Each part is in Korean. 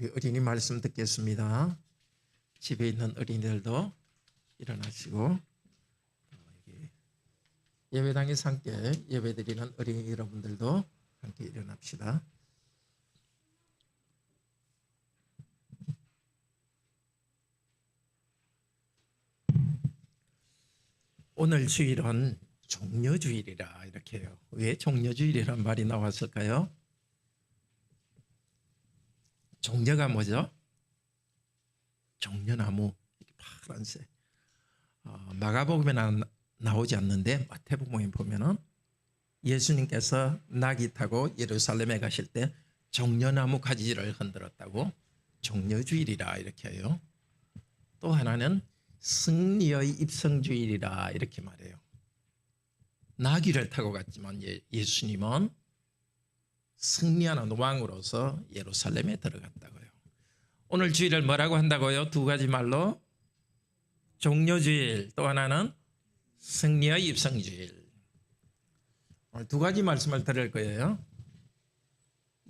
우리 어린이 말씀 듣겠습니다. 집에 있는 어린이들도 일어나시고 예배당에서 함께 예배드리는 어린이 여러분들도 함께 일어납시다. 오늘 주일은 종려주일이라 이렇게 해요. 왜 종려주일이란 말이 나왔을까요? 종려가 뭐죠? 종려나무, 파란색. 마가복음에는 나오지 않는데 마태복음에 보면은 예수님께서 나귀 타고 예루살렘에 가실 때 종려나무 가지를 흔들었다고 종려주일이라 이렇게 해요. 또 하나는 승리의 입성주일이라 이렇게 말해요. 나귀를 타고 갔지만 예수님은 승리하는 왕으로서 예루살렘에 들어갔다고요. 오늘 주일을 뭐라고 한다고요? 두 가지 말로 종려주일, 또 하나는 승리의 입성주일. 오늘 두 가지 말씀을 드릴 거예요.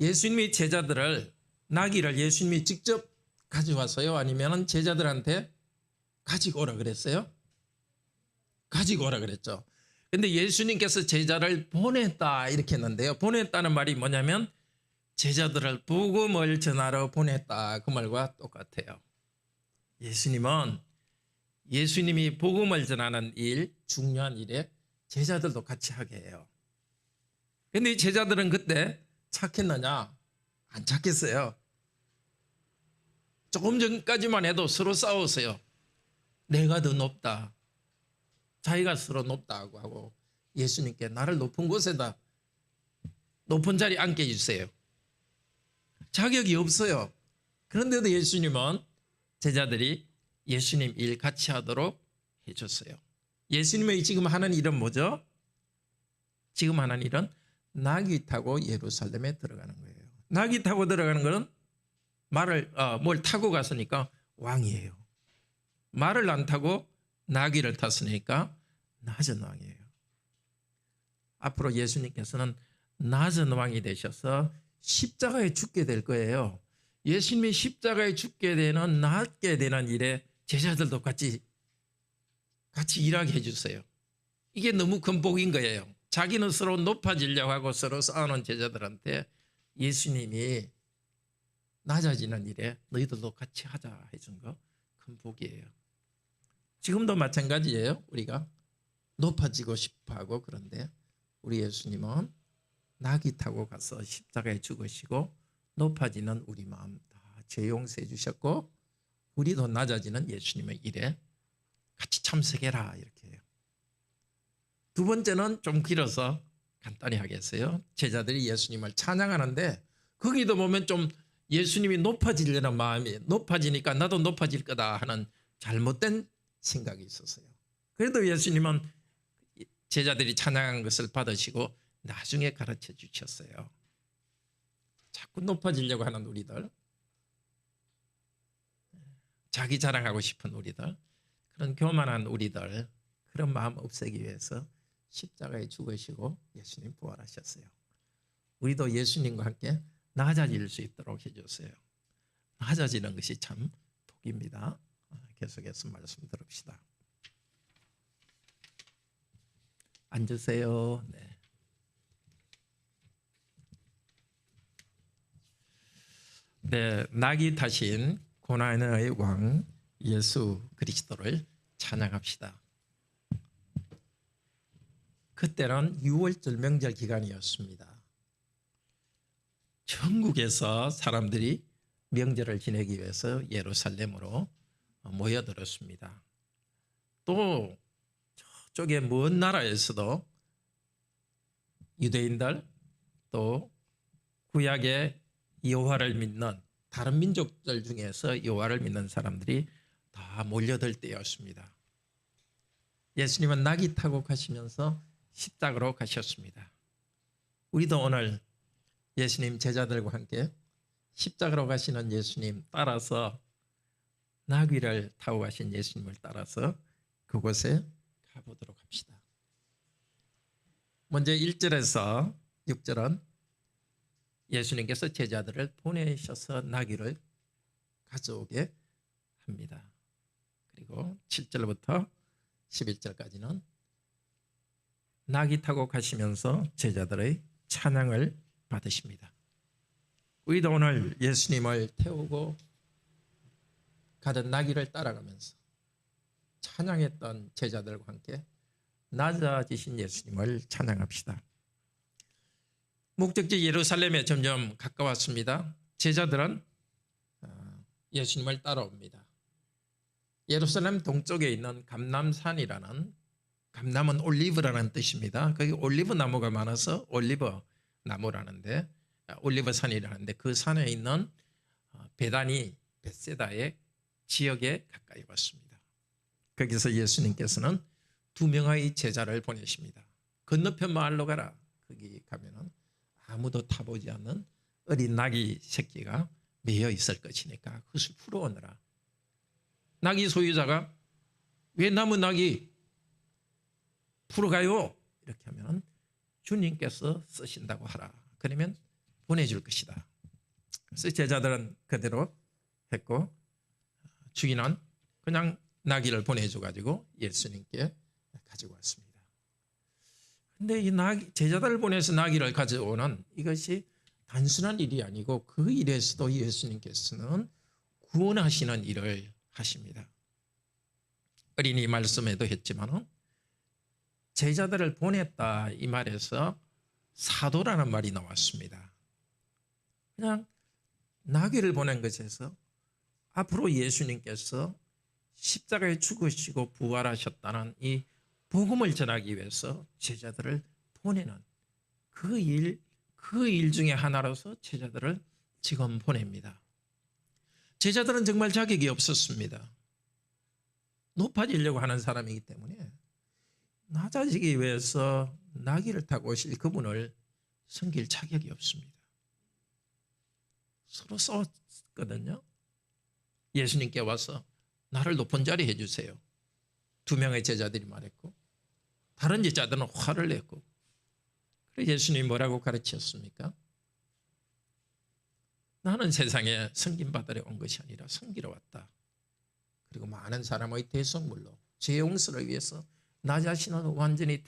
예수님이 제자들을, 나귀를 예수님이 직접 가져왔어요? 아니면 제자들한테 가지고 오라 그랬어요? 가지고 오라 그랬죠. 근데 예수님께서 제자를 보냈다 이렇게 했는데요. 보냈다는 말이 뭐냐면 제자들을 복음을 전하러 보냈다, 그 말과 똑같아요. 예수님이 복음을 전하는 일, 중요한 일에 제자들도 같이 하게 해요. 근데 이 제자들은 그때 착했느냐? 안 착했어요. 조금 전까지만 해도 서로 싸웠어요. 내가 더 높다, 자기가 서로 높다고 하고 예수님께 나를 높은 곳에다, 높은 자리에 앉게 해주세요. 자격이 없어요. 그런데도 예수님은 제자들이 예수님 일 같이 하도록 해줬어요. 예수님의 지금 하는 일은 뭐죠? 지금 하는 일은 나귀 타고 예루살렘에 들어가는 거예요. 나귀 타고 들어가는 것은 뭘 타고 갔으니까 왕이에요. 말을 안 타고 나귀를 탔으니까 낮은 왕이에요. 앞으로 예수님께서는 낮은 왕이 되셔서 십자가에 죽게 될 거예요. 예수님이 십자가에 죽게 되는, 낫게 되는 일에 제자들도 같이 일하게 해주세요. 이게 너무 큰 복인 거예요. 자기는 서로 높아지려고 하고 서로 싸우는 제자들한테 예수님이 낮아지는 일에 너희들도 같이 하자 해준 거 큰 복이에요. 지금도 마찬가지예요. 우리가 높아지고 싶어하고, 그런데 우리 예수님은 나귀 타고 가서 십자가에 죽으시고 높아지는 우리 마음 다 죄 용서해 주셨고, 우리도 낮아지는 예수님의 일에 같이 참석해라 이렇게 해요. 두 번째는 좀 길어서 간단히 하겠어요. 제자들이 예수님을 찬양하는데 거기도 보면 좀 예수님이 높아지려는 마음이, 높아지니까 나도 높아질 거다 하는 잘못된 생각이 있었어요. 그래도 예수님은 제자들이 찬양한 것을 받으시고 나중에 가르쳐 주셨어요. 자꾸 높아지려고 하는 우리들, 자기 자랑하고 싶은 우리들, 그런 교만한 우리들, 그런 마음 없애기 위해서 십자가에 죽으시고 예수님 부활하셨어요. 우리도 예수님과 함께 낮아질 수 있도록 해주세요. 낮아지는 것이 참 복입니다. 계속해서 말씀 들읍시다. 앉으세요. 네. 네, 낙이 타신 고난의 왕 예수 그리스도를 찬양합시다. 그때는 6월절 명절 기간이었습니다. 전국에서 사람들이 명절을 지내기 위해서 예루살렘으로 모여들었습니다. 또 저쪽에 먼 나라에서도 유대인들, 또 구약의 여호와를 믿는 다른 민족들 중에서 여호와를 믿는 사람들이 다 몰려들 때였습니다. 예수님은 나귀 타고 가시면서 십자가로 가셨습니다. 우리도 오늘 예수님 제자들과 함께 십자가로 가시는 예수님 따라서, 나귀를 타고 가신 예수님을 따라서 그곳에 가보도록 합시다. 먼저 1절에서 6절은 예수님께서 제자들을 보내셔서 나귀를 가져오게 합니다. 그리고 7절부터 11절까지는 나귀 타고 가시면서 제자들의 찬양을 받으십니다. 우리도 오늘 예수님을 태우고 가던 나귀를 따라가면서 찬양했던 제자들과 함께 낮아지신 예수님을 찬양합시다. 목적지 예루살렘에 점점 가까웠습니다. 제자들은 예수님을 따라옵니다. 예루살렘 동쪽에 있는 감람산이라는, 감람은 올리브라는 뜻입니다. 거기 올리브 나무가 많아서 올리브 나무라는데, 올리브 산이라는데, 그 산에 있는 베다니 벳세다의 지역에 가까이 왔습니다. 거기서 예수님께서는 2명의 제자를 보내십니다. 건너편 마을로 가라. 거기 가면은 아무도 타보지 않는 어린 나귀 새끼가 매여 있을 것이니까 그것을 풀어오느라. 나귀 소유자가 왜 남은 나귀 풀어가요? 이렇게 하면 주님께서 쓰신다고 하라. 그러면 보내줄 것이다. 그래서 제자들은 그대로 했고, 주인은 그냥 나귀를 보내줘가지고 예수님께 가지고 왔습니다. 근데 이 제자들을 보내서 나귀를 가져오는 이것이 단순한 일이 아니고, 그 일에서도 예수님께서는 구원하시는 일을 하십니다. 어린이 말씀에도 했지만 제자들을 보냈다 이 말에서 사도라는 말이 나왔습니다. 그냥 나귀를 보낸 것에서 앞으로 예수님께서 십자가에 죽으시고 부활하셨다는 이 복음을 전하기 위해서 제자들을 보내는 그 일 중에 하나로서 제자들을 지금 보냅니다. 제자들은 정말 자격이 없었습니다. 높아지려고 하는 사람이기 때문에 낮아지기 위해서 나귀를 타고 오실 그분을 섬길 자격이 없습니다. 서로 싸웠거든요. 예수님께 와서 나를 높은 자리 해주세요. 2명의 제자들이 말했고, 다른 제자들은 화를 냈고, 그래서 예수님이 뭐라고 가르치셨습니까? 나는 세상에 섬김받으러 온 것이 아니라 섬기러 왔다. 그리고 많은 사람의 대속물로 죄 용서를 위해서 나 자신을 완전히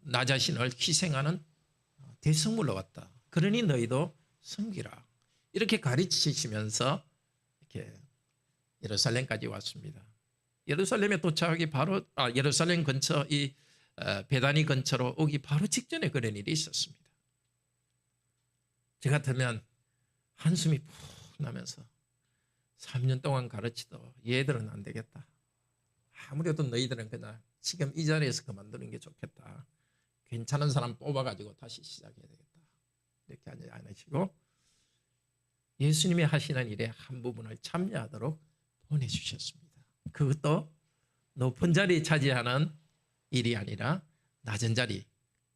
나 자신을 희생하는 대속물로 왔다. 그러니 너희도 섬기라. 이렇게 가르치시면서 이렇게 예루살렘까지 왔습니다. 예루살렘에 도착하기 바로 예루살렘 근처 이 베다니 근처로 오기 바로 직전에 그런 일이 있었습니다. 저 같으면 한숨이 푹 나면서 3년 동안 가르치도 얘들은 안 되겠다. 아무래도 너희들은 그냥 지금 이 자리에서 그만두는 게 좋겠다. 괜찮은 사람 뽑아가지고 다시 시작해야 되겠다. 이렇게 하지 않으시고 예수님이 하시는 일의 한 부분을 참여하도록 보내주셨습니다. 그것도 높은 자리 차지하는 일이 아니라 낮은 자리,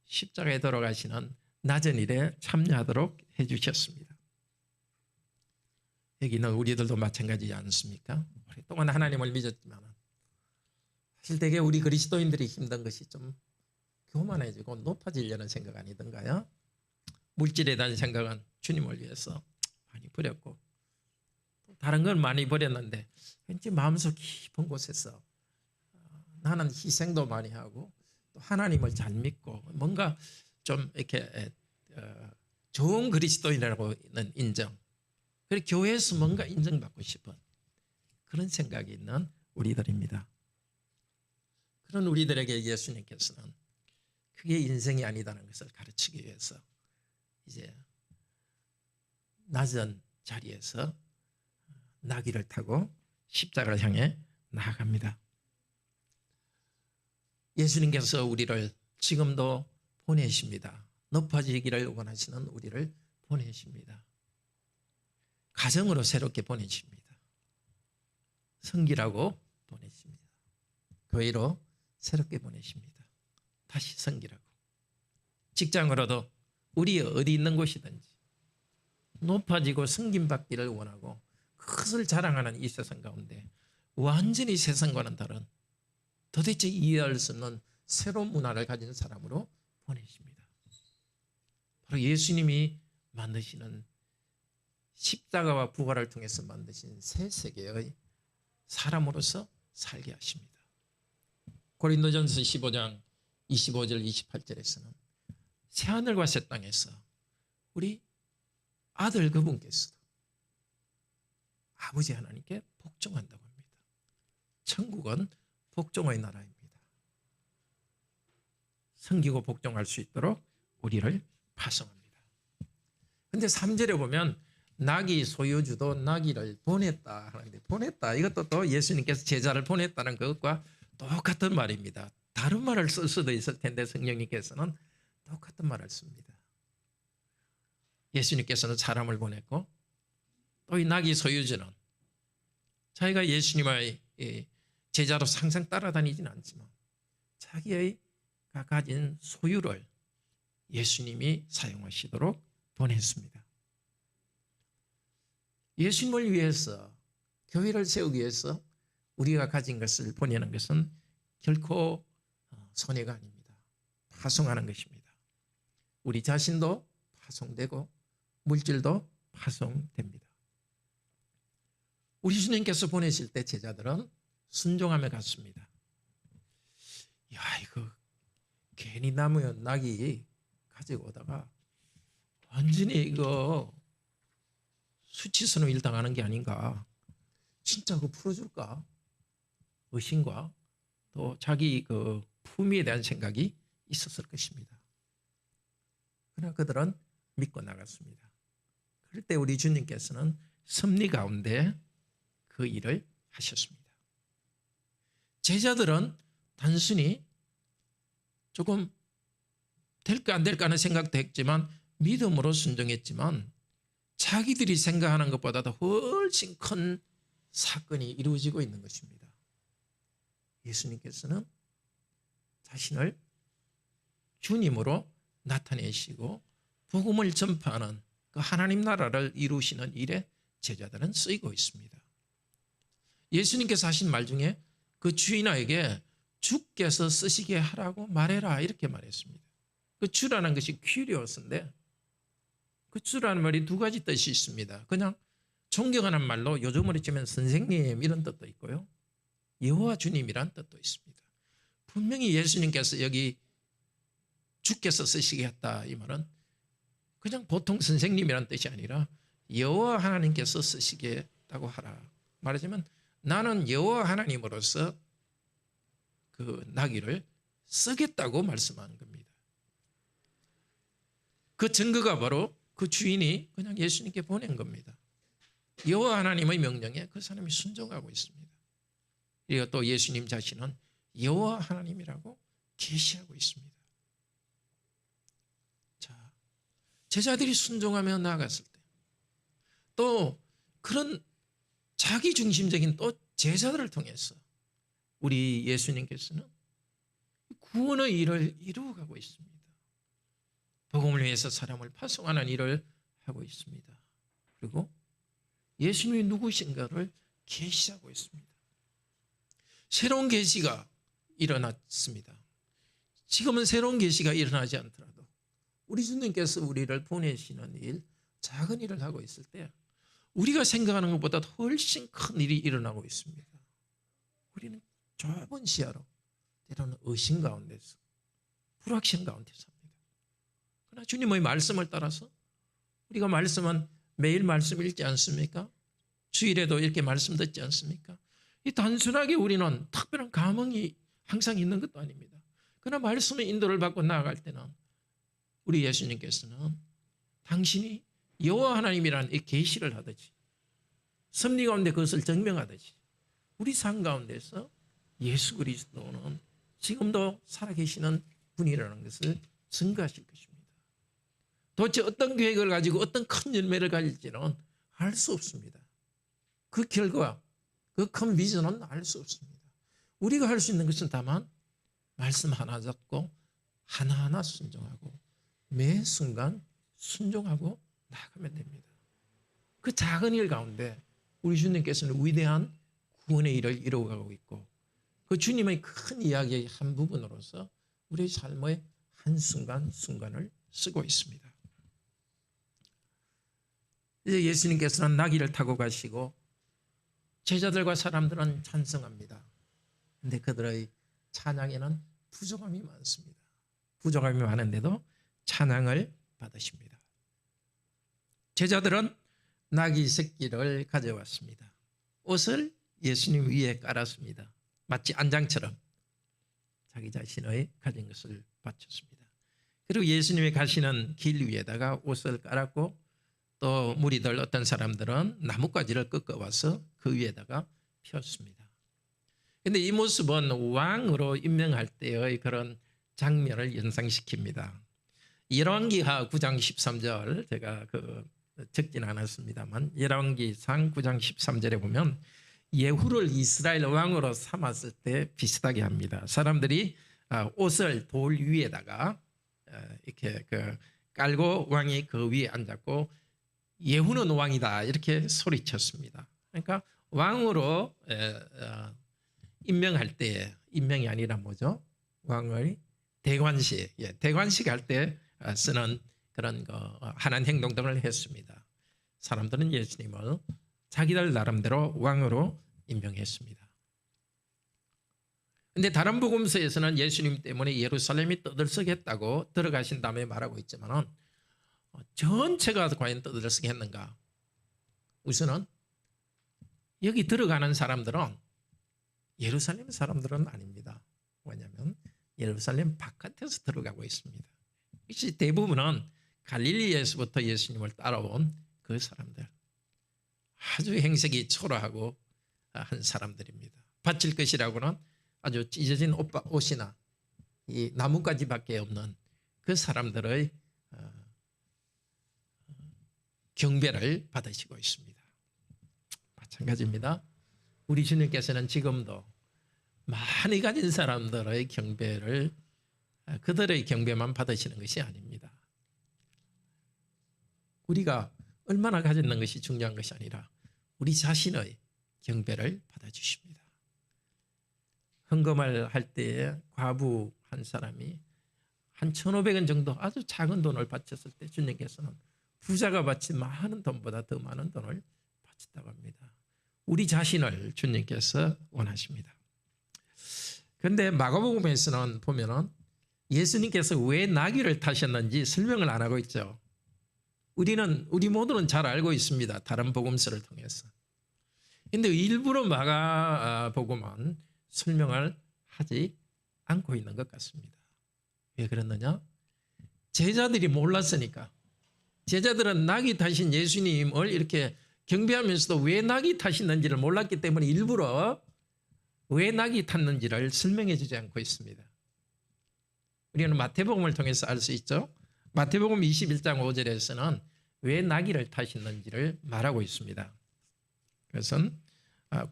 십자가에 돌아가시는 낮은 일에 참여하도록 해주셨습니다. 여기는 우리들도 마찬가지지 않습니까? 오랫동안 하나님을 믿었지만 사실 되게 우리 그리스도인들이 힘든 것이 좀 교만해지고 높아지려는 생각 아니던가요? 물질에 대한 생각은 주님을 위해서 많이 버렸고 다른 건 많이 버렸는데 왠지 마음속 깊은 곳에서 나는 희생도 많이 하고 또 하나님을 잘 믿고 뭔가 좀 이렇게 좋은 그리스도인이라고는 인정, 그리고 교회에서 뭔가 인정받고 싶은 그런 생각이 있는 우리들입니다. 그런 우리들에게 예수님께서는 그게 인생이 아니다는 것을 가르치기 위해서 이제 낮은 자리에서 나귀를 타고 십자가를 향해 나아갑니다. 예수님께서 우리를 지금도 보내십니다. 높아지기를 원하시는 우리를 보내십니다. 가정으로 새롭게 보내십니다. 성기라고 보내십니다. 교회로 새롭게 보내십니다. 다시 성기라고. 직장으로도 우리 어디 있는 곳이든지 높아지고 승김받기를 원하고 그것을 자랑하는 이 세상 가운데 완전히 세상과는 다른 도대체 이해할 수 없는 새로운 문화를 가진 사람으로 보내십니다. 바로 예수님이 만드시는 십자가와 부활을 통해서 만드신 새 세계의 사람으로서 살게 하십니다. 고린도전서 15장 25절 28절에서는 새하늘과 새 땅에서 우리 아들 그분께서도 아버지 하나님께 복종한다고 합니다. 천국은 복종의 나라입니다. 섬기고 복종할 수 있도록 우리를 파송합니다. 그런데 3절에 보면 나귀 소유주도 나귀를 보냈다 하는데, 보냈다 이것도 또 예수님께서 제자를 보냈다는 것과 똑같은 말입니다. 다른 말을 쓸 수도 있을 텐데 성령님께서는 똑같은 말을 씁니다. 예수님께서는 사람을 보냈고 또 이 나귀 소유주는 자기가 예수님의 제자로 항상 따라다니지는 않지만 자기의 가진 소유를 예수님이 사용하시도록 보냈습니다. 예수님을 위해서, 교회를 세우기 위해서 우리가 가진 것을 보내는 것은 결코 손해가 아닙니다. 파송하는 것입니다. 우리 자신도 파송되고 물질도 파송됩니다. 우리 주님께서 보내실 때 제자들은 순종하며 갔습니다. 야, 이거 괜히 남은 낙이 가지고 오다가 완전히 이거 수치스러운 일 당하는 게 아닌가. 진짜 그거 풀어줄까? 의심과 또 자기 그 품위에 대한 생각이 있었을 것입니다. 그러나 그들은 믿고 나갔습니다. 그럴 때 우리 주님께서는 섭리 가운데 그 일을 하셨습니다. 제자들은 단순히 조금 될까 안 될까 하는 생각도 했지만 믿음으로 순종했지만 자기들이 생각하는 것보다도 훨씬 큰 사건이 이루어지고 있는 것입니다. 예수님께서는 자신을 주님으로 나타내시고 복음을 전파하는 그 하나님 나라를 이루시는 일에 제자들은 쓰이고 있습니다. 예수님께서 하신 말 중에 그 주인에게 주께서 쓰시게 하라고 말해라 이렇게 말했습니다. 그 주라는 것이 퀴리오스인데 그 주라는 말이 두 가지 뜻이 있습니다. 그냥 존경하는 말로 요즘으로 치면 선생님 이런 뜻도 있고요. 여호와 주님이란 뜻도 있습니다. 분명히 예수님께서 여기 주께서 쓰시게 했다 이 말은 그냥 보통 선생님이란 뜻이 아니라 여호와 하나님께서 쓰시게 했다고 하라. 말하자면 나는 여호와 하나님으로서 그 나귀를 쓰겠다고 말씀하는 겁니다. 그 증거가 바로 그 주인이 그냥 예수님께 보낸 겁니다. 여호와 하나님의 명령에 그 사람이 순종하고 있습니다. 그리고 또 예수님 자신은 여호와 하나님이라고 계시하고 있습니다. 자, 제자들이 순종하며 나아갔을 때 또 그런 자기중심적인 또 제자들을 통해서 우리 예수님께서는 구원의 일을 이루어가고 있습니다. 복음을 위해서 사람을 파송하는 일을 하고 있습니다. 그리고 예수님이 누구신가를 계시하고 있습니다. 새로운 계시가 일어났습니다. 지금은 새로운 계시가 일어나지 않더라도 우리 주님께서 우리를 보내시는 일, 작은 일을 하고 있을 때 우리가 생각하는 것보다 훨씬 큰 일이 일어나고 있습니다. 우리는 좁은 시야로 때로는 의심 가운데서 불확신 가운데 삽니다. 그러나 주님의 말씀을 따라서 우리가 말씀은 매일 말씀 읽지 않습니까? 주일에도 이렇게 말씀 듣지 않습니까? 이 단순하게 우리는 특별한 감흥이 항상 있는 것도 아닙니다. 그러나 말씀의 인도를 받고 나아갈 때는 우리 예수님께서는 당신이 여호와 하나님이라는 이 계시를 하듯이 섭리 가운데 그것을 증명하듯이 우리 삶 가운데서 예수 그리스도는 지금도 살아계시는 분이라는 것을 증거하실 것입니다. 도대체 어떤 계획을 가지고 어떤 큰 열매를 가질지는 알 수 없습니다. 그 결과, 그 큰 비전은 알 수 없습니다. 우리가 할 수 있는 것은 다만 말씀 하나 잡고 하나하나 순종하고 매 순간 순종하고 나가면 됩니다. 그 작은 일 가운데 우리 주님께서는 위대한 구원의 일을 이루어가고 있고 그 주님의 큰 이야기의 한 부분으로서 우리의 삶의 한순간순간을 쓰고 있습니다. 이제 예수님께서는 나귀를 타고 가시고 제자들과 사람들은 찬성합니다. 그런데 그들의 찬양에는 부족함이 많습니다. 부족함이 많은데도 찬양을 받으십니다. 제자들은 나귀 새끼를 가져왔습니다. 옷을 예수님 위에 깔았습니다. 마치 안장처럼 자기 자신의 가진 것을 바쳤습니다. 그리고 예수님이 가시는 길 위에다가 옷을 깔았고 또 무리들 어떤 사람들은 나뭇가지를 꺾어와서 그 위에다가 폈습니다. 그런데 이 모습은 왕으로 임명할 때의 그런 장면을 연상시킵니다. 열왕기하 9장 13절 제가 적진 않았습니다만 열왕기상 9장 13절에 보면 예후를 이스라엘 왕으로 삼았을 때 비슷하게 합니다. 사람들이 옷을 돌 위에다가 이렇게 깔고 왕이 그 위에 앉았고 예후는 왕이다 이렇게 소리쳤습니다. 그러니까 왕으로 임명할 때 임명이 아니라 뭐죠? 왕의 대관식, 대관식 할 때 쓰는 그런 하나님 행동 등을 했습니다. 사람들은 예수님을 자기들 나름대로 왕으로 임명했습니다. 그런데 다른 복음서에서는 예수님 때문에 예루살렘이 떠들썩했다고 들어가신 다음에 말하고 있지만 전체가 과연 떠들썩했는가? 우선은 여기 들어가는 사람들은 예루살렘 사람들은 아닙니다. 왜냐하면 예루살렘 바깥에서 들어가고 있습니다. 역시 대부분은 갈릴리에서부터 예수님을 따라온 그 사람들, 아주 행색이 초라하고 한 사람들입니다. 바칠 것이라고는 아주 찢어진 옷이나 이 나뭇가지밖에 없는 그 사람들의 경배를 받으시고 있습니다. 마찬가지입니다. 우리 주님께서는 지금도 많이 가진 사람들의 경배를 그들의 경배만 받으시는 것이 아닙니다. 우리가 얼마나 가졌는 것이 중요한 것이 아니라 우리 자신의 경배를 받아주십니다. 헌금을 할 때에 과부 한 사람이 한 1,500원 정도 아주 작은 돈을 바쳤을 때 주님께서는 부자가 바친 많은 돈보다 더 많은 돈을 바쳤다고 합니다. 우리 자신을 주님께서 원하십니다. 그런데 마가복음에서는 보면은 예수님께서 왜 나귀를 타셨는지 설명을 안 하고 있죠. 우리 모두는 잘 알고 있습니다. 다른 복음서를 통해서. 그런데 일부러 마가복음은 설명을 하지 않고 있는 것 같습니다. 왜 그랬느냐? 제자들이 몰랐으니까. 제자들은 나귀 타신 예수님을 이렇게 경배하면서도 왜 나귀 타시는지를 몰랐기 때문에 일부러 왜 나귀 탔는지를 설명해 주지 않고 있습니다. 우리는 마태복음을 통해서 알 수 있죠. 마태복음 21장 5절에서는 왜 나귀를 타시는지를 말하고 있습니다. 그것은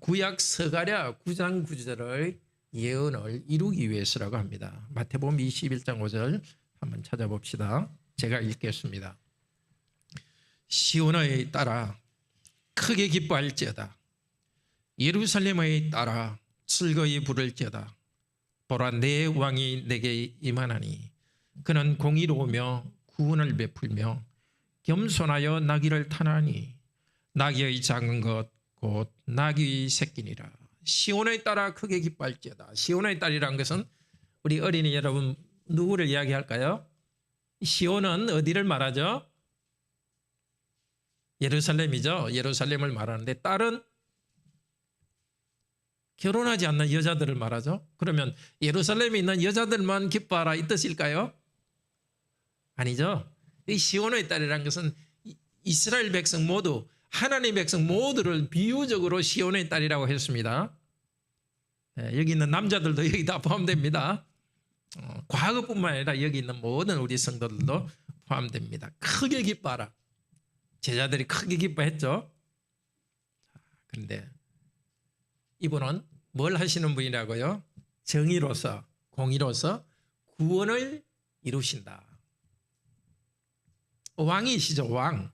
구약 서가랴 9장 9절의 예언을 이루기 위해서라고 합니다. 마태복음 21장 5절 한번 찾아봅시다. 제가 읽겠습니다. 시온의 딸아 크게 기뻐할지어다. 예루살렘의 딸아 즐거이 부를지어다. 보라 내 왕이 내게 임하나니 그는 공의로우며 구원을 베풀며 겸손하여 나귀를 타나니 나귀의 작은 것 곧 나귀의 새끼니라. 시온의 딸아 크게 기뻐할지어다. 시온의 딸이란 것은 우리 어린이 여러분 누구를 이야기할까요? 시온은 어디를 말하죠? 예루살렘이죠. 예루살렘을 말하는데 딸은 결혼하지 않는 여자들을 말하죠. 그러면 예루살렘에 있는 여자들만 기뻐하라 이 뜻일까요? 아니죠. 이 시온의 딸이라는 것은 이스라엘 백성 모두 하나님의 백성 모두를 비유적으로 시온의 딸이라고 했습니다. 여기 있는 남자들도 여기 다 포함됩니다. 과거뿐만 아니라 여기 있는 모든 우리 성도들도 포함됩니다. 크게 기뻐하라. 제자들이 크게 기뻐했죠. 그런데 이분은 뭘 하시는 분이라고요? 정의로서 공의로서 구원을 이루신다. 왕이시죠. 왕.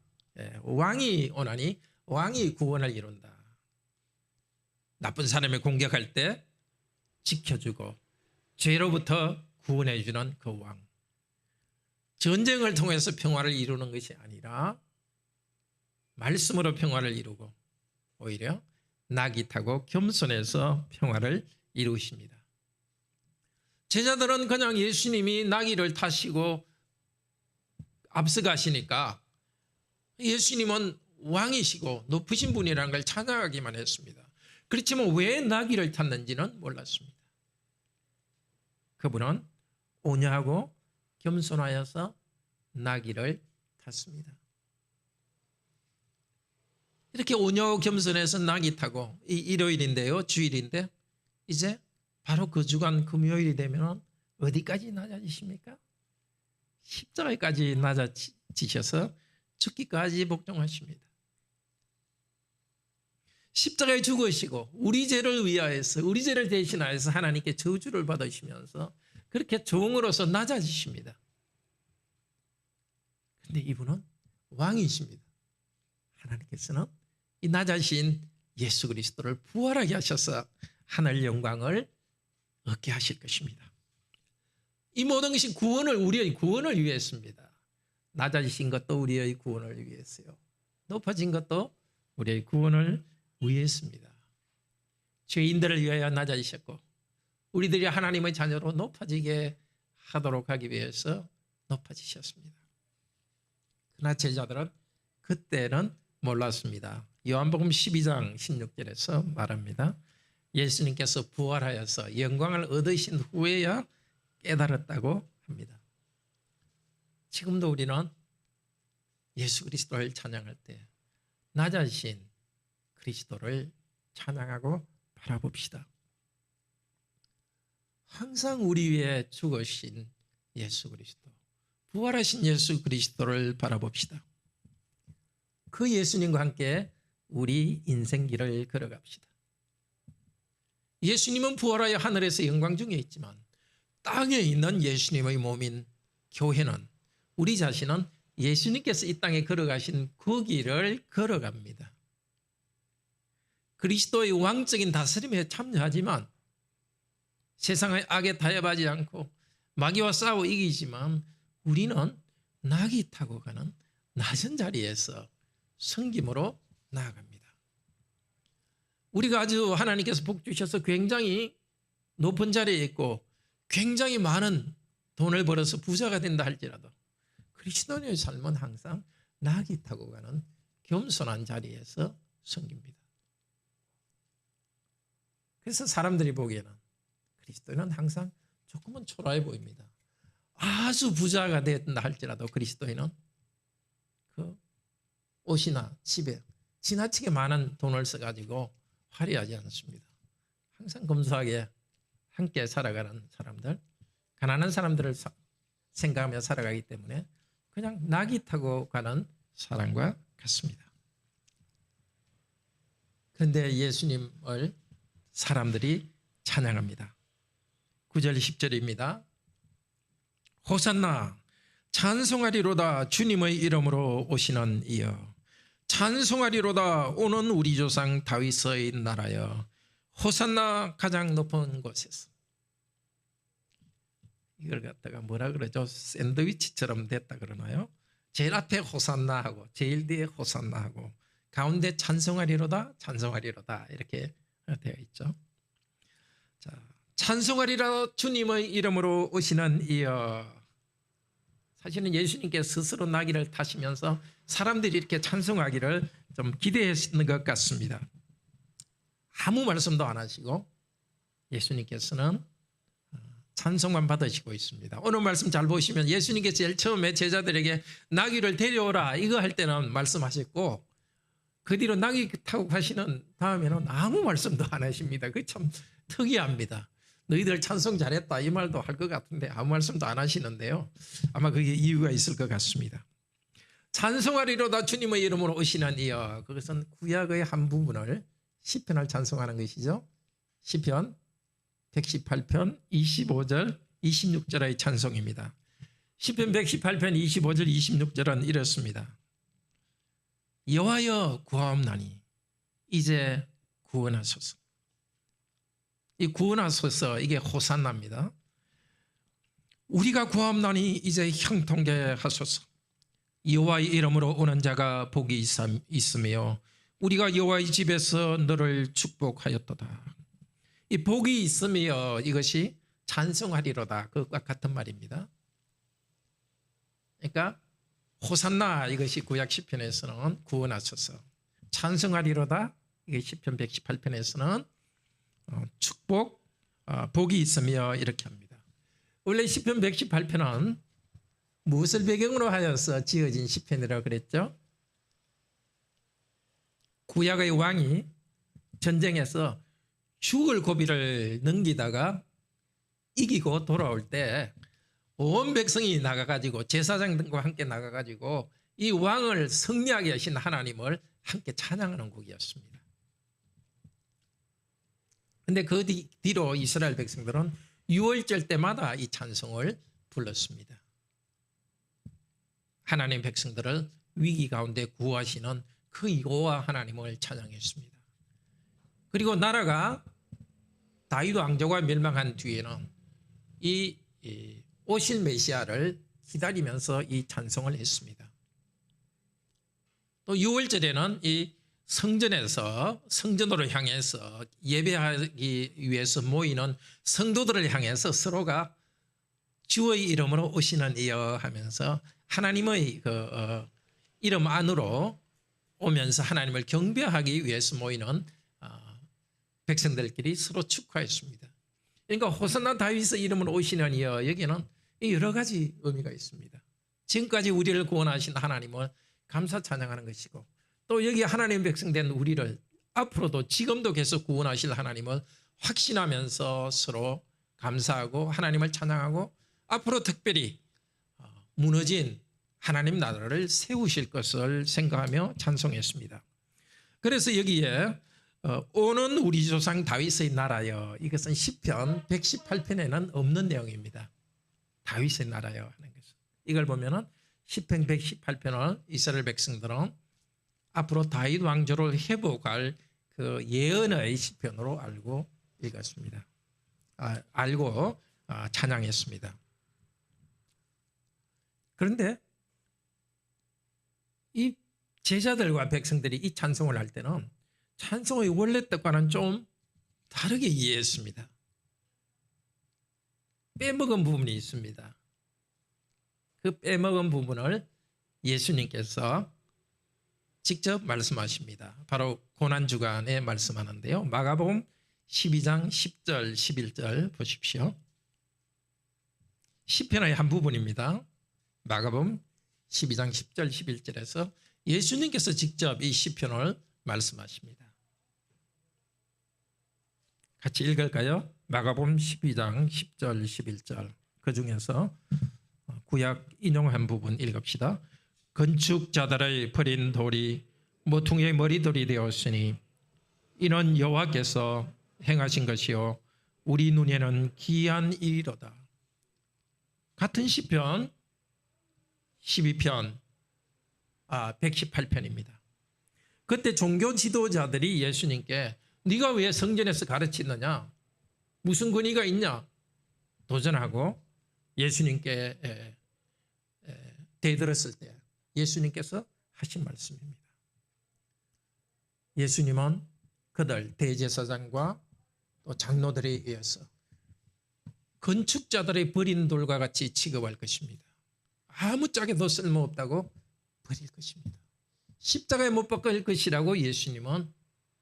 왕이 오나니 왕이 구원을 이룬다. 나쁜 사람이 공격할 때 지켜주고 죄로부터 구원해 주는 그 왕. 전쟁을 통해서 평화를 이루는 것이 아니라 말씀으로 평화를 이루고 오히려 낙이 타고 겸손해서 평화를 이루십니다. 제자들은 그냥 예수님이 나귀를 타시고 앞서가시니까 예수님은 왕이시고 높으신 분이라는 걸 찬양하기만 했습니다. 그렇지만 왜 나귀를 탔는지는 몰랐습니다. 그분은 온유하고 겸손하여서 나귀를 탔습니다. 이렇게 온유하고 겸손해서 나귀 타고 일요일인데요, 주일인데 이제 바로 그 주간 금요일이 되면 어디까지 낮아지십니까? 십자가까지 낮아지셔서 죽기까지 복종하십니다. 십자가에 죽으시고 우리 죄를 위하여서 우리 죄를 대신하여서 하나님께 저주를 받으시면서 그렇게 종으로서 낮아지십니다. 그런데 이분은 왕이십니다. 하나님께서는 이 낮아신 예수 그리스도를 부활하게 하셔서 하늘 영광을 얻게 하실 것입니다. 이 모든 것이 우리의 구원을 위해서입니다. 낮아지신 것도 우리의 구원을 위해서요. 높아진 것도 우리의 구원을 위해서입니다. 죄인들을 위하여 낮아지셨고 우리들이 하나님의 자녀로 높아지게 하도록 하기 위해서 높아지셨습니다. 그러나 제자들은 그때는 몰랐습니다. 요한복음 12장 16절에서 말합니다. 예수님께서 부활하여서 영광을 얻으신 후에야 깨달았다고 합니다. 지금도 우리는 예수 그리스도를 찬양할 때 낮아지신 그리스도를 찬양하고 바라봅시다. 항상 우리 위해 죽으신 예수 그리스도, 부활하신 예수 그리스도를 바라봅시다. 그 예수님과 함께 우리 인생길을 걸어갑시다. 예수님은 부활하여 하늘에서 영광 중에 있지만 땅에 있는 예수님의 몸인 교회는 우리 자신은 예수님께서 이 땅에 걸어가신 그 길을 걸어갑니다. 그리스도의 왕적인 다스림에 참여하지만 세상의 악에 타협하지 않고 마귀와 싸워 이기지만 우리는 낙이 타고 가는 낮은 자리에서 섬김으로 나아갑니다. 우리가 아주 하나님께서 복 주셔서 굉장히 높은 자리에 있고 굉장히 많은 돈을 벌어서 부자가 된다 할지라도 그리스도인의 삶은 항상 낙이 타고 가는 겸손한 자리에서 섬깁니다. 그래서 사람들이 보기에는 그리스도인은 항상 조금은 초라해 보입니다. 아주 부자가 된다 할지라도 그리스도인은 그 옷이나 집에 지나치게 많은 돈을 써가지고 화려하지 않습니다. 항상 검소하게 함께 살아가는 사람들, 가난한 사람들을 생각하며 살아가기 때문에 그냥 낙이 타고 가는 사람과 같습니다. 그런데 예수님을 사람들이 찬양합니다. 9절 10절입니다. 호산나 찬송하리로다 주님의 이름으로 오시는 이여, 찬송하리로다 오는 우리 조상 다윗의 나라여, 호산나 가장 높은 곳에서. 이걸 갖다가 뭐라 그러죠? 샌드위치처럼 됐다 그러나요? 제일 앞에 호산나 하고 제일 뒤에 호산나 하고 가운데 찬송하리로다 찬송하리로다 이렇게 되어 있죠. 자, 찬송하리라 주님의 이름으로 오시는 이여. 사실은 예수님께서 스스로 나귀를 타시면서 사람들이 이렇게 찬송하기를 좀 기대했는 것 같습니다. 아무 말씀도 안 하시고 예수님께서는 찬송만 받으시고 있습니다. 오늘 말씀 잘 보시면 예수님께서 제일 처음에 제자들에게 나귀를 데려오라 이거 할 때는 말씀하셨고 그 뒤로 나귀 타고 가시는 다음에는 아무 말씀도 안 하십니다. 그게 참 특이합니다. 너희들 찬송 잘했다 이 말도 할 것 같은데 아무 말씀도 안 하시는데요. 아마 그게 이유가 있을 것 같습니다. 찬송하리로다 주님의 이름으로 오시는 이여. 그것은 구약의 한 부분을 시편을 찬송하는 것이죠. 시편 118편 25절 26절의 찬송입니다. 시편 118편 25절 26절은 이렇습니다. 여호와여 구하옵나니 이제 구원하소서. 이 구원하소서 이게 호산나입니다. 우리가 구하옵나니 이제 형통케 하소서. 여호와의 이름으로 오는 자가 복이 있으며 우리가 여호와의 집에서 너를 축복하였도다. 이 복이 있으며 이것이 찬송하리로다. 그것과 같은 말입니다. 그러니까 호산나 이것이 구약 시편에서는 구원하소서, 찬송하리로다 이게 시편 118편에서는 축복, 복이 있으며 이렇게 합니다. 원래 시편 118편은 무엇을 배경으로 하여서 지어진 시편이라고 그랬죠? 구약의 왕이 전쟁에서 죽을 고비를 넘기다가 이기고 돌아올 때 온 백성이 나가가지고 제사장들과 함께 나가가지고 이 왕을 승리하게 하신 하나님을 함께 찬양하는 곡이었습니다. 그런데 그 뒤로 이스라엘 백성들은 유월절 때마다 이 찬송을 불렀습니다. 하나님 백성들을 위기 가운데 구하시는 그 여호와 하나님을 찬양했습니다. 그리고 나라가 다윗 왕조가 멸망한 뒤에는 이 오실 메시아를 기다리면서 이 찬송을 했습니다. 또 유월절에는 이 성전에서 성전으로 향해서 예배하기 위해서 모이는 성도들을 향해서 서로가 주의 이름으로 오시는 이여 하면서 하나님의 이름 안으로 오면서 하나님을 경배하기 위해서 모이는 백성들끼리 서로 축하했습니다. 그러니까 호산나 다윗의 이름으로 오시는 이여, 여기는 여러 가지 의미가 있습니다. 지금까지 우리를 구원하신 하나님을 감사 찬양하는 것이고, 또 여기 하나님 백성된 우리를 앞으로도 지금도 계속 구원하실 하나님을 확신하면서 서로 감사하고 하나님을 찬양하고 앞으로 특별히 무너진 하나님 나라를 세우실 것을 생각하며 찬송했습니다. 그래서 여기에 오는 우리 조상 다윗의 나라여, 이것은 시편 118편에는 없는 내용입니다. 다윗의 나라여 하는 것은. 이걸 보면은 시편 118편을 이스라엘 백성들은 앞으로 다윗 왕조를 회복할 그 예언의 시편으로 알고 읽었습니다. 알고 찬양했습니다. 그런데 이 제자들과 백성들이 이 찬송을 할 때는 찬송의 원래 뜻과는 좀 다르게 이해했습니다. 빼먹은 부분이 있습니다. 그 빼먹은 부분을 예수님께서 직접 말씀하십니다. 바로 고난주간에 말씀하는데요. 마가복음 12장 10절 11절 보십시오. 시편의 한 부분입니다. 마가복음 12장 10절 11절에서 예수님께서 직접 이 시편을 말씀하십니다. 같이 읽을까요? 마가복음 12장 10절 11절 그 중에서 구약 인용한 부분 읽읍시다. 건축자들의 버린 돌이 모퉁이의 머리돌이 되었으니 이는 여호와께서 행하신 것이요 우리 눈에는 기이한 일이로다. 같은 시편 12편 118편입니다. 그때 종교 지도자들이 예수님께 네가 왜 성전에서 가르치느냐? 무슨 권위가 있냐? 도전하고 예수님께 대들었을 때 예수님께서 하신 말씀입니다. 예수님은 그들 대제사장과 또 장로들에 의해서 건축자들의 버린 돌과 같이 취급할 것입니다. 아무짝에도 쓸모없다고 버릴 것입니다. 십자가에 못 박을 것이라고 예수님은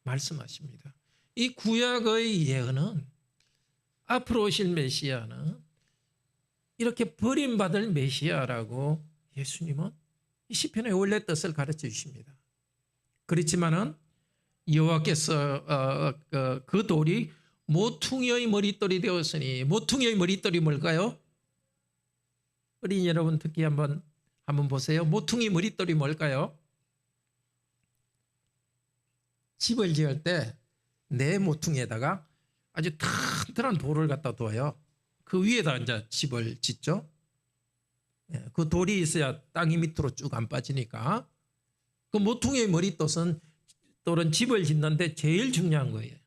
말씀하십니다. 이 구약의 예언은 앞으로 오실 메시아는 이렇게 버림받을 메시아라고 예수님은 이 시편의 원래 뜻을 가르쳐 주십니다. 그렇지만은 여호와께서 그 돌이 모퉁이의 머릿돌이 되었으니, 모퉁이의 머릿돌이 뭘까요? 어린이 여러분 특히 한번 보세요. 모퉁이 머릿돌이 뭘까요? 집을 지을 때 내 모퉁이에다가 아주 튼튼한 돌을 갖다 둬요. 그 위에다 이제 집을 짓죠. 그 돌이 있어야 땅이 밑으로 쭉 안 빠지니까. 그 모퉁이의 머릿돌은 집을 짓는데 제일 중요한 거예요.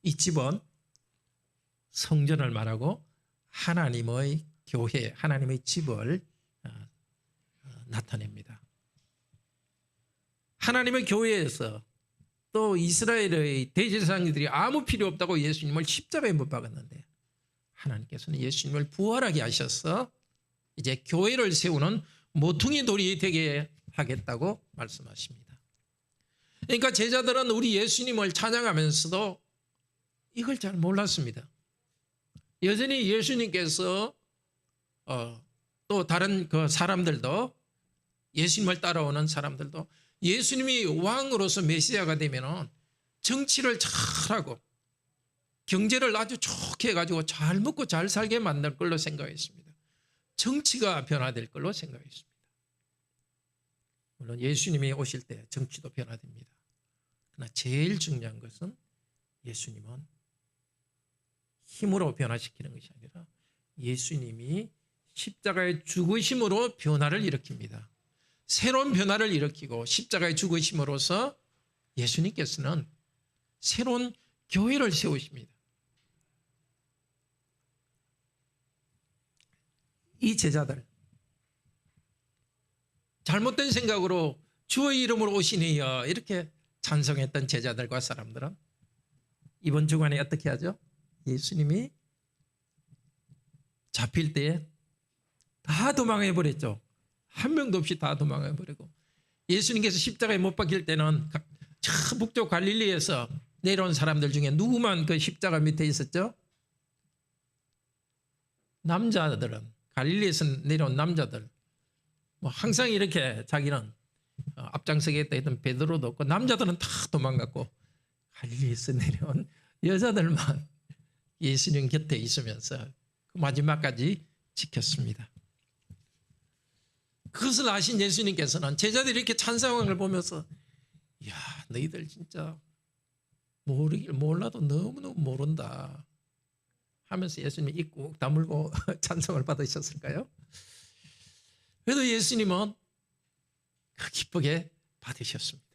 이 집은 성전을 말하고 하나님의 교회, 하나님의 집을 나타냅니다. 하나님의 교회에서 또 이스라엘의 대제사장들이 아무 필요 없다고 예수님을 십자가에 못 박았는데 하나님께서는 예수님을 부활하게 하셔서 이제 교회를 세우는 모퉁이 돌이 되게 하겠다고 말씀하십니다. 그러니까 제자들은 우리 예수님을 찬양하면서도 이걸 잘 몰랐습니다. 여전히 예수님께서 또 다른 그 사람들도 예수님을 따라오는 사람들도 예수님이 왕으로서 메시아가 되면 정치를 잘하고 경제를 아주 좋게 해가지고 잘 먹고 잘 살게 만들 걸로 생각했습니다. 정치가 변화될 걸로 생각했습니다. 물론 예수님이 오실 때 정치도 변화됩니다. 그러나 제일 중요한 것은 예수님은 힘으로 변화시키는 것이 아니라 예수님이 십자가의 죽으심으로 변화를 일으킵니다. 새로운 변화를 일으키고 십자가의 죽으심으로써 예수님께서는 새로운 교회를 세우십니다. 이 제자들 잘못된 생각으로 주의 이름으로 오시니여 이렇게 찬송했던 제자들과 사람들은 이번 주간에 어떻게 하죠? 예수님이 잡힐 때에 다 도망해 버렸죠. 한 명도 없이 다 도망해 버리고 예수님께서 십자가에 못 박힐 때는 저 북쪽 갈릴리에서 내려온 사람들 중에 누구만 그 십자가 밑에 있었죠? 남자들은 갈릴리에서 내려온 남자들 뭐 항상 이렇게 자기는 앞장서겠다 했던 베드로도 없고 남자들은 다 도망갔고 갈릴리에서 내려온 여자들만 예수님 곁에 있으면서 그 마지막까지 지켰습니다. 그것을 아신 예수님께서는 제자들이 이렇게 찬송을 보면서 이야 너희들 진짜 몰라도 너무너무 모른다 하면서 예수님이 입 꾹 다물고 찬송을 받으셨을까요? 그래도 예수님은 기쁘게 받으셨습니다.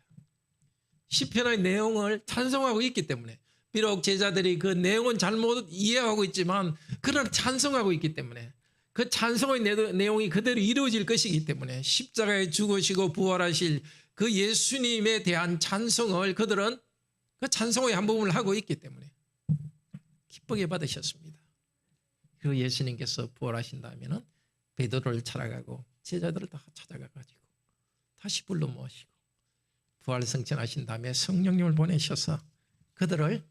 시편의 내용을 찬송하고 있기 때문에 비록 제자들이 그 내용은 잘못 이해하고 있지만 그러나 찬송하고 있기 때문에 그 찬송의 내용이 그대로 이루어질 것이기 때문에 십자가에 죽으시고 부활하실 그 예수님에 대한 찬송을 그들은 그 찬송의 한 부분을 하고 있기 때문에 기쁘게 받으셨습니다. 그리고 예수님께서 부활하신 다음에는 베드로를 찾아가고 제자들을 다 찾아가가지고 다시 불러 모시고 부활 승천하신 다음에 성령님을 보내셔서 그들을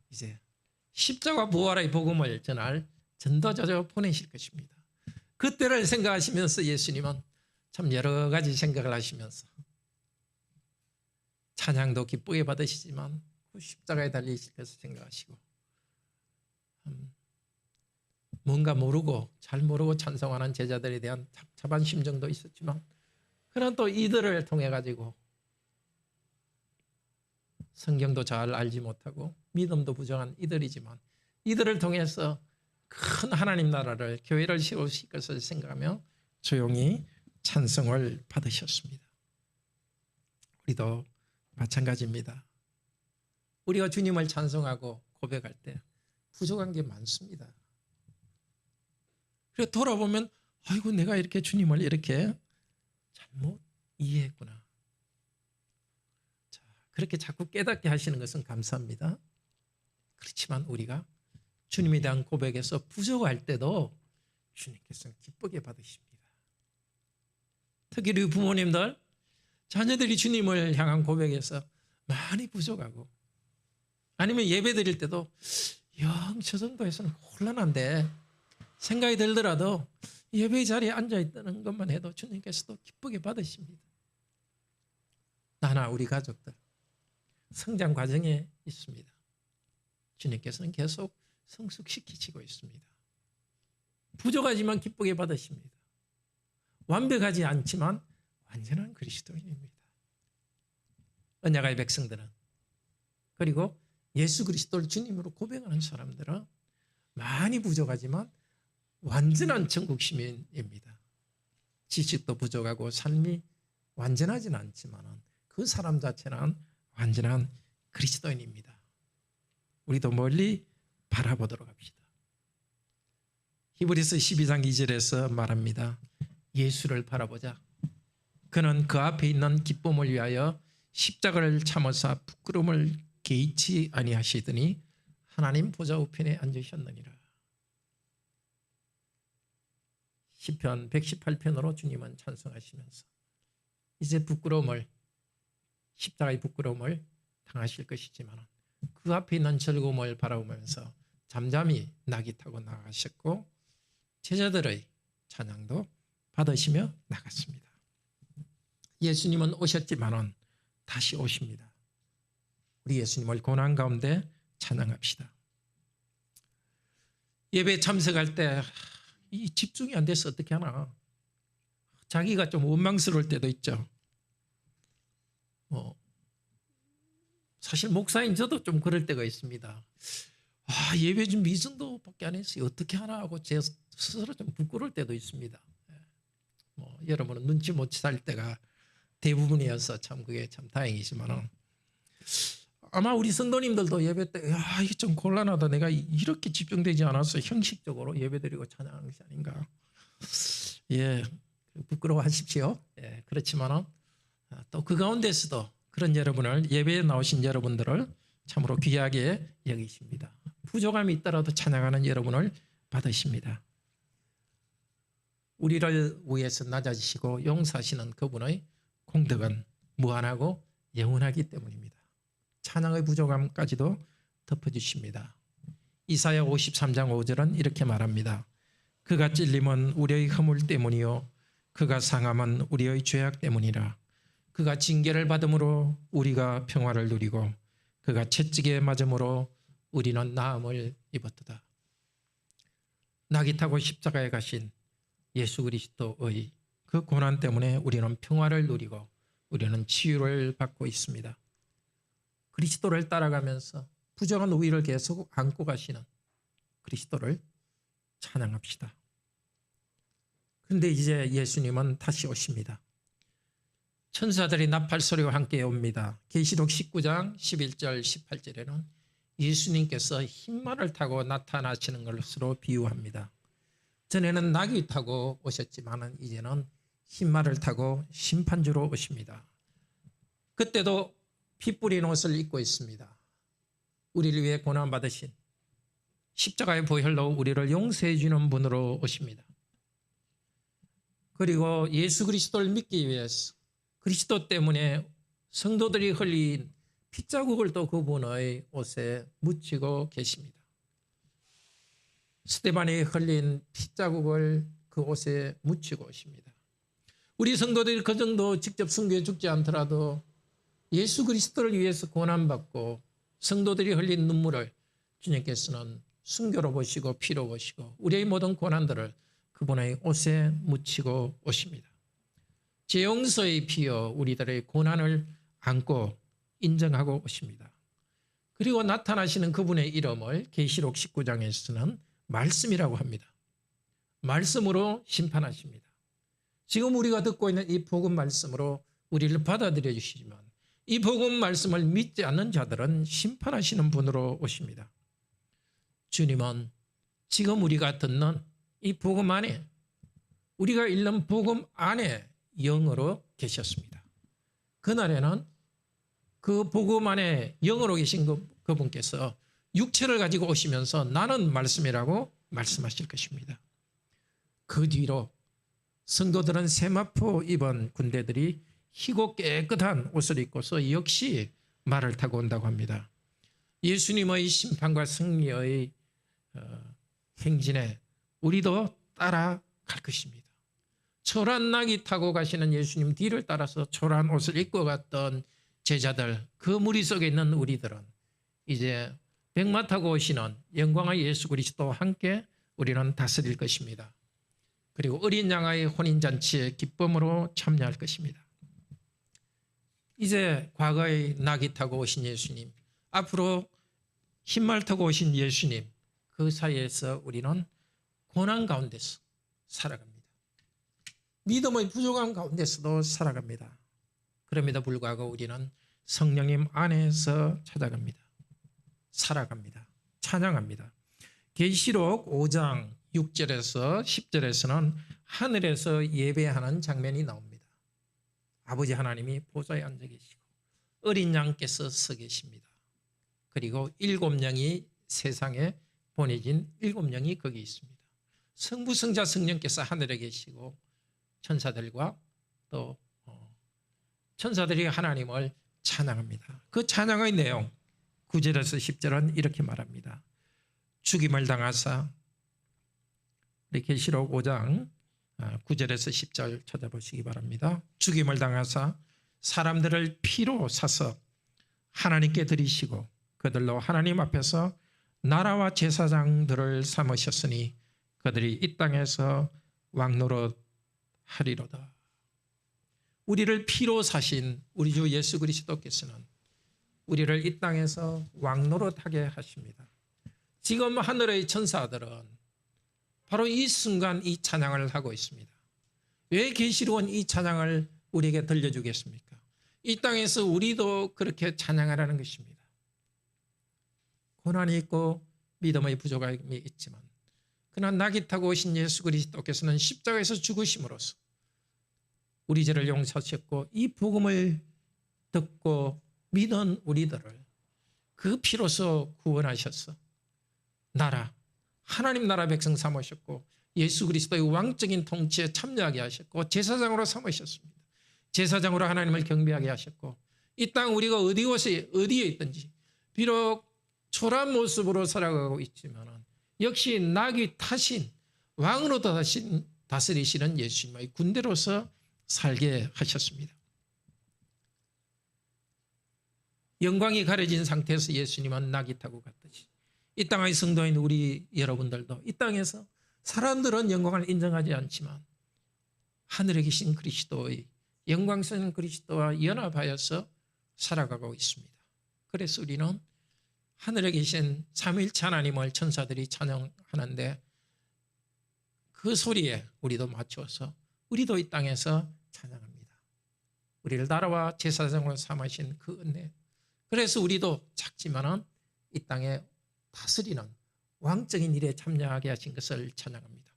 이제 십자가 부활의 복음을 전할 전도자로 보내실 것입니다. 그때를 생각하시면서 예수님은 참 여러 가지 생각을 하시면서 찬양도 기쁘게 받으시지만 그 십자가에 달리실 것을 생각하시고 뭔가 모르고 잘 모르고 찬송하는 제자들에 대한 답답한 심정도 있었지만 그런 또 이들을 통해 가지고 성경도 잘 알지 못하고 믿음도 부정한 이들이지만 이들을 통해서 큰 하나님 나라를 교회를 세우실 것을 생각하며 조용히 찬송을 받으셨습니다. 우리도 마찬가지입니다. 우리가 주님을 찬송하고 고백할 때 부족한 게 많습니다. 그래서 돌아보면 아이고 내가 이렇게 주님을 이렇게 잘못 이해했구나. 자, 그렇게 자꾸 깨닫게 하시는 것은 감사합니다. 그렇지만 우리가 주님에 대한 고백에서 부족할 때도 주님께서 기쁘게 받으십니다. 특히 우리 부모님들 자녀들이 주님을 향한 고백에서 많이 부족하고 아니면 예배 드릴 때도 영 저 정도에서는 곤란한데 생각이 들더라도 예배 자리에 앉아있다는 것만 해도 주님께서도 기쁘게 받으십니다. 나나 우리 가족들 성장 과정에 있습니다. 주님께서는 계속 성숙시키시고 있습니다. 부족하지만 기쁘게 받으십니다. 완벽하지 않지만 완전한 그리스도인입니다. 언약의 백성들은 그리고 예수 그리스도를 주님으로 고백하는 사람들은 많이 부족하지만 완전한 천국 시민입니다. 지식도 부족하고 삶이 완전하지는 않지만 그 사람 자체는 완전한 그리스도인입니다. 우리도 멀리 바라보도록 합시다. 히브리서 12장 2절에서 말합니다. 예수를 바라보자. 그는 그 앞에 있는 기쁨을 위하여 십자가를 참으사 부끄러움을 개의치 아니하시더니 하나님 보좌 우편에 앉으셨느니라. 시편 118편으로 주님은 찬송하시면서 이제 십자가의 부끄러움을 당하실 것이지만 그 앞에 있는 즐거움을 바라보면서 잠잠히 낙이 타고 나가셨고 제자들의 찬양도 받으시며 나갔습니다. 예수님은 오셨지만 다시 오십니다. 우리 예수님을 고난 가운데 찬양합시다. 예배 참석할 때 이 집중이 안 돼서 어떻게 하나, 자기가 좀 원망스러울 때도 있죠. 사실 목사인 저도 좀 그럴 때가 있습니다. 예배 준비 이 정도밖에 안 했어요. 어떻게 하나 하고 제 스스로 좀 부끄러울 때도 있습니다. 여러분은 눈치 못 챌 때가 대부분이어서 참 그게 참 다행이지만 아마 우리 성도님들도 예배 때 이게 좀 곤란하다. 내가 이렇게 집중되지 않았어. 형식적으로 예배드리고 찬양하는 것이 아닌가. 예, 부끄러워하십시오. 예, 그렇지만 또 그 가운데서도 그런 여러분을, 예배에 나오신 여러분들을 참으로 귀하게 여기십니다. 부족함이 있더라도 찬양하는 여러분을 받으십니다. 우리를 위해서 낮아지시고 용서하시는 그분의 공덕은 무한하고 영원하기 때문입니다. 찬양의 부족함까지도 덮어주십니다. 이사야 53장 5절은 이렇게 말합니다. 그가 찔림은 우리의 허물 때문이요 그가 상함은 우리의 죄악 때문이라. 그가 징계를 받음으로 우리가 평화를 누리고 그가 채찍에 맞음으로 우리는 나음을 입었도다. 낙이 타고 십자가에 가신 예수 그리스도의 그 고난 때문에 우리는 평화를 누리고 우리는 치유를 받고 있습니다. 그리스도를 따라가면서 부정한 우위를 계속 안고 가시는 그리스도를 찬양합시다. 그런데 이제 예수님은 다시 오십니다. 천사들이 나팔 소리와 함께 옵니다. 계시록 19장 11절 18절에는 예수님께서 흰말을 타고 나타나시는 것으로 비유합니다. 전에는 낙이 타고 오셨지만 이제는 흰말을 타고 심판주로 오십니다. 그때도 피 뿌린 옷을 입고 있습니다. 우리를 위해 고난받으신 십자가의 보혈로 우리를 용서해 주는 분으로 오십니다. 그리고 예수 그리스도를 믿기 위해서 그리스도 때문에 성도들이 흘린 핏자국을 또 그분의 옷에 묻히고 계십니다. 스데반이 흘린 핏자국을 그 옷에 묻히고 오십니다. 우리 성도들이 그 정도 직접 순교해 죽지 않더라도 예수 그리스도를 위해서 고난받고 성도들이 흘린 눈물을 주님께서는 순교로 보시고 피로 보시고 우리의 모든 고난들을 그분의 옷에 묻히고 오십니다. 제 용서의 피여 우리들의 고난을 안고 인정하고 오십니다. 그리고 나타나시는 그분의 이름을 계시록 19장에서는 말씀이라고 합니다. 말씀으로 심판하십니다. 지금 우리가 듣고 있는 이 복음 말씀으로 우리를 받아들여 주시지만 이 복음 말씀을 믿지 않는 자들은 심판하시는 분으로 오십니다. 주님은 지금 우리가 듣는 이 복음 안에, 우리가 읽는 복음 안에 영으로 계셨습니다. 그날에는 그 복음 안에 영으로 계신 그분께서 육체를 가지고 오시면서 나는 말씀이라고 말씀하실 것입니다. 그 뒤로 성도들은 세마포 입은 군대들이 희고 깨끗한 옷을 입고서 역시 말을 타고 온다고 합니다. 예수님의 심판과 승리의 행진에 우리도 따라갈 것입니다. 초라한 낙이 타고 가시는 예수님 뒤를 따라서 초라한 옷을 입고 갔던 제자들, 그 무리 속에 있는 우리들은 이제 백마 타고 오시는 영광의 예수 그리스도와 함께 우리는 다스릴 것입니다. 그리고 어린 양의 혼인잔치에 기쁨으로 참여할 것입니다. 이제 과거의 낙이 타고 오신 예수님, 앞으로 흰말 타고 오신 예수님, 그 사이에서 우리는 고난 가운데서 살아갑니다. 믿음의 부족한 가운데서도 살아갑니다. 그럼에도 불구하고 우리는 성령님 안에서 찾아갑니다. 살아갑니다. 찬양합니다. 계시록 5장 6절에서 10절에서는 하늘에서 예배하는 장면이 나옵니다. 아버지 하나님이 보좌에 앉아 계시고 어린 양께서 서 계십니다. 그리고 7영이 세상에 보내진 7영이 거기 있습니다. 성부, 성자, 성령께서 하늘에 계시고 천사들과 또 천사들이 하나님을 찬양합니다. 그 찬양의 내용 9절에서 10절은 이렇게 말합니다. 죽임을 당하사, 우리 계시록 5장 9절에서 10절 찾아보시기 바랍니다. 죽임을 당하사 사람들을 피로 사서 하나님께 드리시고 그들로 하나님 앞에서 나라와 제사장들을 삼으셨으니 그들이 이 땅에서 왕노릇 하리로다. 우리를 피로 사신 우리 주 예수 그리스도께서는 우리를 이 땅에서 왕노릇하게 하십니다. 지금 하늘의 천사들은 바로 이 순간 이 찬양을 하고 있습니다. 왜 계시록은 이 찬양을 우리에게 들려주겠습니까? 이 땅에서 우리도 그렇게 찬양하라는 것입니다. 고난이 있고 믿음의 부족함이 있지만 그러나 낙이 타고 오신 예수 그리스도께서는 십자가에서 죽으심으로써 우리 죄를 용서하셨고 이 복음을 듣고 믿은 우리들을 그 피로서 구원하셔서 하나님 나라 백성 삼으셨고 예수 그리스도의 왕적인 통치에 참여하게 하셨고 제사장으로 삼으셨습니다. 제사장으로 하나님을 경배하게 하셨고 이 땅 우리가 어디에 있든지 비록 초라한 모습으로 살아가고 있지만 역시 낙이 타신 왕으로 다스리시는 예수님의 군대로서 살게 하셨습니다. 영광이 가려진 상태에서 예수님은 낙이 타고 갔듯이 이 땅의 성도인 우리 여러분들도 이 땅에서 사람들은 영광을 인정하지 않지만 하늘에 계신 그리스도의 영광스러운 그리스도와 연합하여서 살아가고 있습니다. 그래서 우리는 하늘에 계신 삼위일체 하나님을 천사들이 찬양하는데 그 소리에 우리도 맞춰서 우리도 이 땅에서 찬양합니다. 우리를 나라와 제사장으로 삼으신 그 은혜, 그래서 우리도 작지만은 이 땅에 다스리는 왕적인 일에 참여하게 하신 것을 찬양합니다.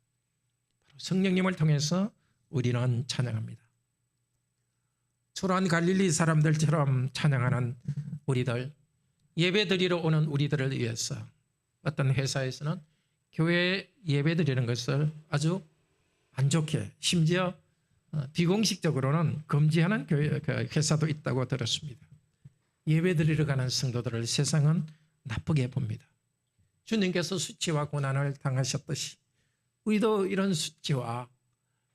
바로 성령님을 통해서 우리는 찬양합니다. 초라한 갈릴리 사람들처럼 찬양하는 우리들, 예배드리러 오는 우리들을 위해서 어떤 회사에서는 교회 예배드리는 것을 아주 안 좋게, 심지어 비공식적으로는 금지하는 회사도 있다고 들었습니다. 예배드리러 가는 성도들을 세상은 나쁘게 봅니다. 주님께서 수치와 고난을 당하셨듯이 우리도 이런 수치와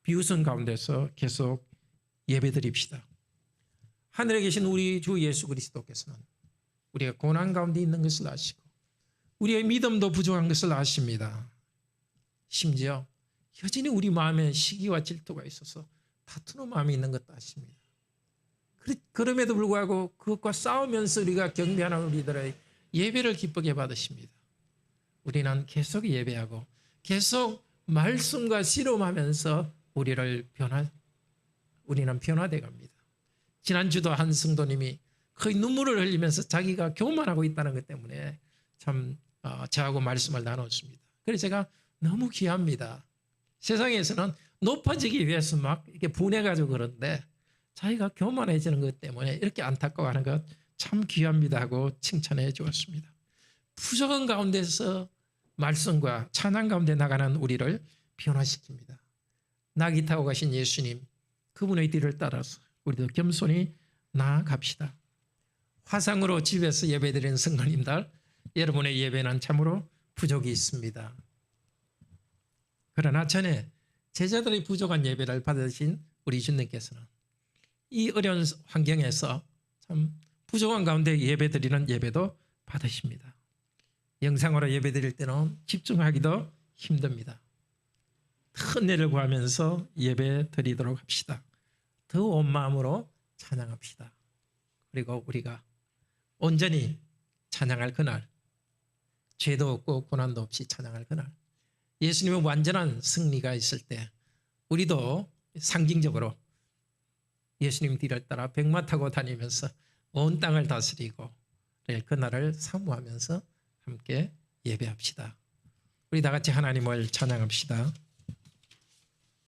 비웃음 가운데서 계속 예배드립시다. 하늘에 계신 우리 주 예수 그리스도께서는 우리가 고난 가운데 있는 것을 아시고 우리의 믿음도 부족한 것을 아십니다. 심지어 여전히 우리 마음에 시기와 질투가 있어서 다투는 마음이 있는 것도 아십니다. 그럼에도 불구하고 그것과 싸우면서 우리가 경배하는 우리들의 예배를 기쁘게 받으십니다. 우리는 계속 예배하고 계속 말씀과 씨름하면서 우리는 변화되어 갑니다. 지난주도 한 성도님이 거의 눈물을 흘리면서 자기가 교만하고 있다는 것 때문에 참 저하고 말씀을 나눴습니다. 그래서 제가 너무 귀합니다. 세상에서는 높아지기 위해서 막 이렇게 분해가지고 그런데 자기가 교만해지는 것 때문에 이렇게 안타까워하는 것 참 귀합니다 하고 칭찬해 주었습니다. 부족한 가운데서 말씀과 찬양 가운데 나가는 우리를 변화시킵니다. 낙이 타고 가신 예수님, 그분의 뒤를 따라서 우리도 겸손히 나아갑시다. 화상으로 집에서 예배드리는 성도님들, 여러분의 예배는 참으로 부족이 있습니다. 그러나 전에 제자들의 부족한 예배를 받으신 우리 주님께서는 이 어려운 환경에서 참 부족한 가운데 예배드리는 예배도 받으십니다. 영상으로 예배드릴 때는 집중하기도 힘듭니다. 큰 은혜를 구하면서 예배 드리도록 합시다. 더 온 마음으로 찬양합시다. 그리고 우리가 온전히 찬양할 그날, 죄도 없고 고난도 없이 찬양할 그날, 예수님의 완전한 승리가 있을 때 우리도 상징적으로 예수님 뒤를 따라 백마 타고 다니면서 온 땅을 다스리고 그날을 사모하면서 함께 예배합시다. 우리 다 같이 하나님을 찬양합시다.